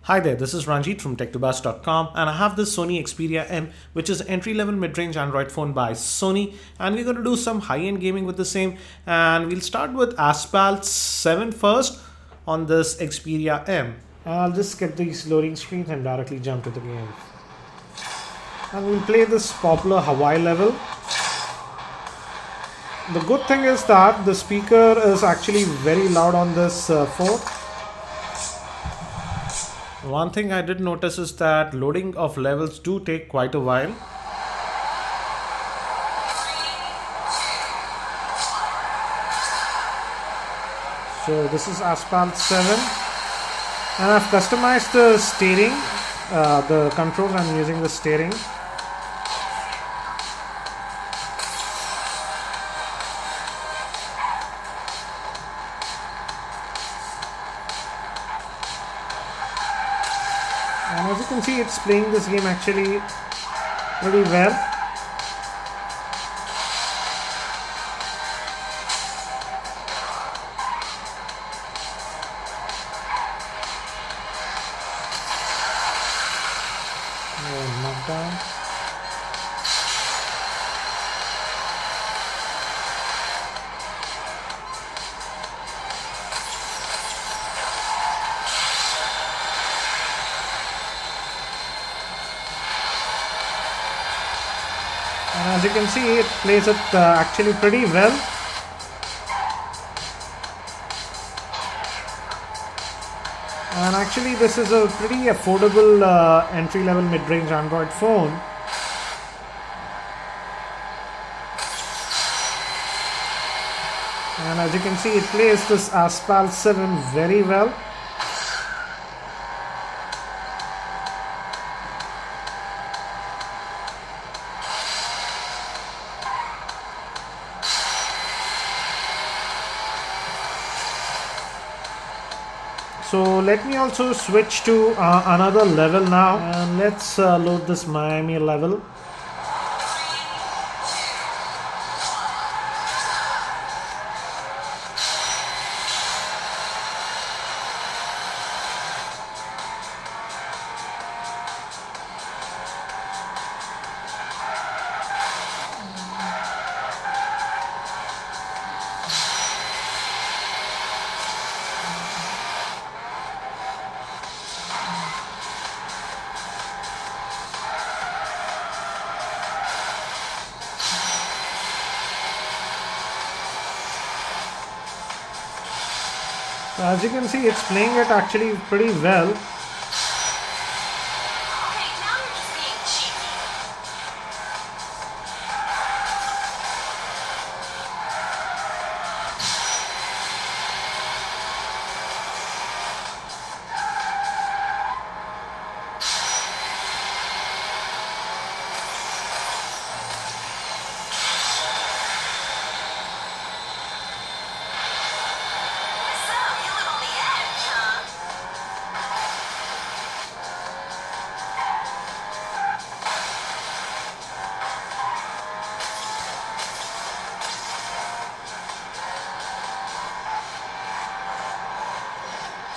Hi there, this is Ranjit from tech2buzz.com, and I have this Sony Xperia M, which is entry-level mid-range Android phone by Sony, and we're going to do some high-end gaming with the same. And we'll start with Asphalt 7 first on this Xperia M. I'll just skip these loading screens and directly jump to the game. And we'll play this popular Hawaii level. The good thing is that the speaker is actually very loud on this phone. One thing I did notice is that loading of levels do take quite a while. So this is Asphalt 7, and I've customized the steering, the controls. I'm using the steering. And as you can see, it's playing this game actually pretty well. Knockdown. And as you can see, it plays it actually pretty well. And actually this is a pretty affordable entry-level mid-range Android phone. And as you can see, it plays this Asphalt 7 very well. So let me also switch to another level now, and let's load this Miami level. So as you can see, it's playing it actually pretty well.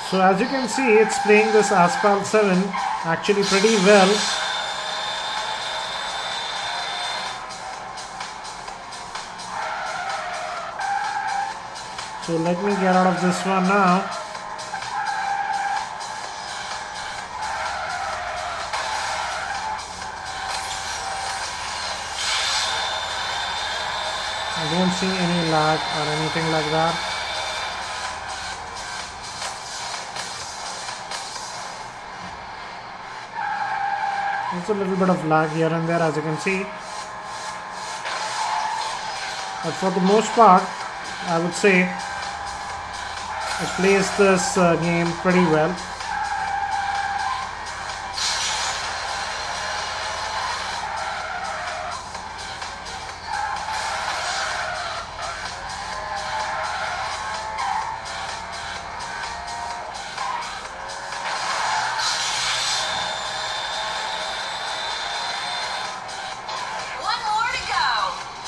So as you can see, it's playing this Asphalt 7 actually pretty well. So let me get out of this one now. I don't see any lag or anything like that. There's a little bit of lag here and there, as you can see, but for the most part I would say it plays this game pretty well.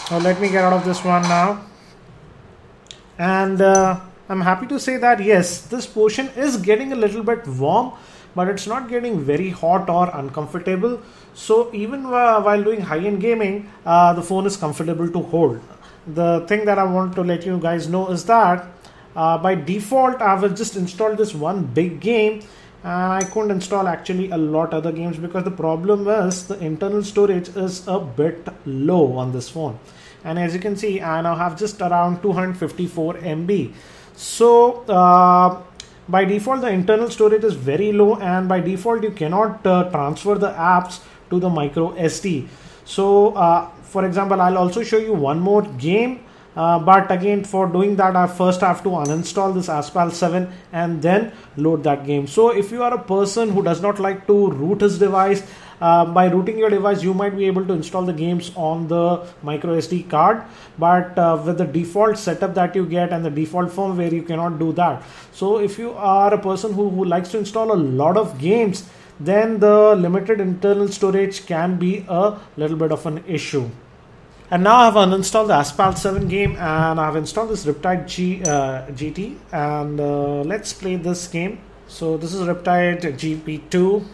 So let me get out of this one now. And I'm happy to say that yes, this portion is getting a little bit warm, but it's not getting very hot or uncomfortable. So even while doing high-end gaming, the phone is comfortable to hold. The thing that I want to let you guys know is that by default I've just installed this one big game, and I couldn't install actually a lot other games because the problem is the internal storage is a bit low on this phone. And as you can see, I now have just around 254 MB. So by default the internal storage is very low, and by default you cannot transfer the apps to the micro SD. So for example, I'll also show you one more game, but again for doing that I first have to uninstall this Asphalt 7 and then load that game. So if you are a person who does not like to root his device, by rooting your device you might be able to install the games on the micro SD card, but with the default setup that you get and the default firmware you cannot do that. So if you are a person who likes to install a lot of games, then the limited internal storage can be a little bit of an issue. And now I've uninstalled the Asphalt 7 game and I've installed this Riptide GT, and let's play this game. So this is Riptide GP 2.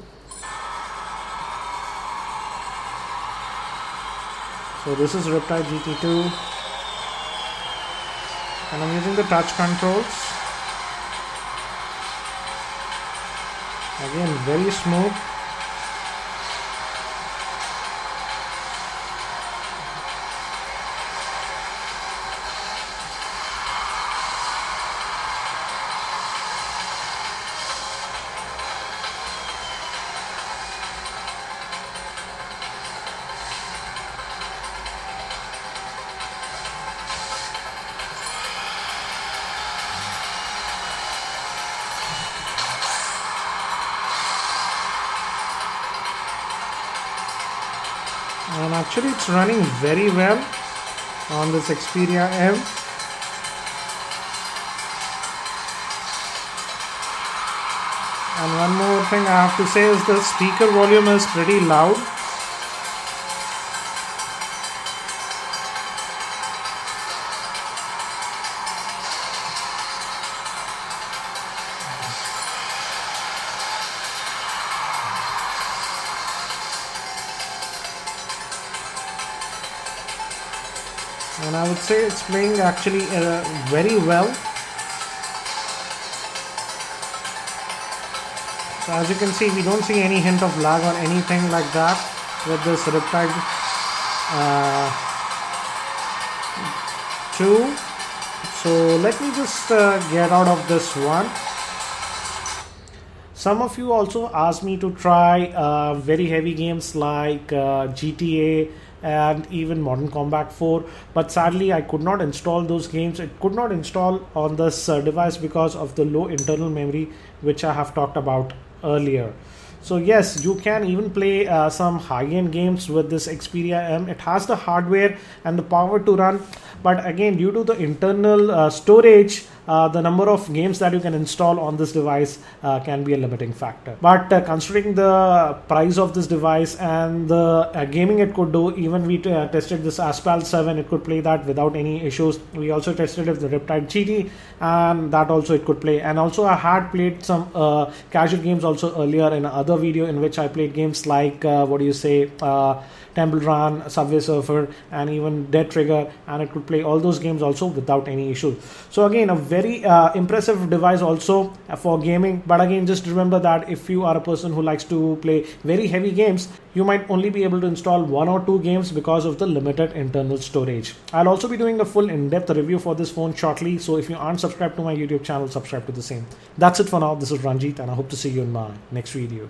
So this is Riptide GT2, and I'm using the touch controls. Again, very smooth. And actually it's running very well on this Xperia M. And one more thing I have to say is the speaker volume is pretty loud. And I would say it's playing actually very well. So as you can see, we don't see any hint of lag or anything like that with this Riptide 2. So let me just get out of this one. Some of you also asked me to try very heavy games like GTA and even Modern Combat 4, but sadly I could not install those games. It could not install on this device because of the low internal memory, which I have talked about earlier. So yes, you can even play some high-end games with this Xperia M. It has the hardware and the power to run, but again, due to the internal storage, the number of games that you can install on this device can be a limiting factor. But considering the price of this device and the gaming it could do, even we tested this Asphalt 7, it could play that without any issues. We also tested it with the Riptide GT, and that also it could play. And also I had played some casual games also earlier in another video in which I played games like Temple Run, Subway Surfer, and even Dead Trigger, and it could play all those games also without any issues. So again, a very impressive device also for gaming. But again, just remember that if you are a person who likes to play very heavy games, you might only be able to install 1 or 2 games because of the limited internal storage. I'll also be doing a full in-depth review for this phone shortly, so if you aren't subscribed to my YouTube channel, subscribe to the same. That's it for now. This is Ranjit, and I hope to see you in my next video.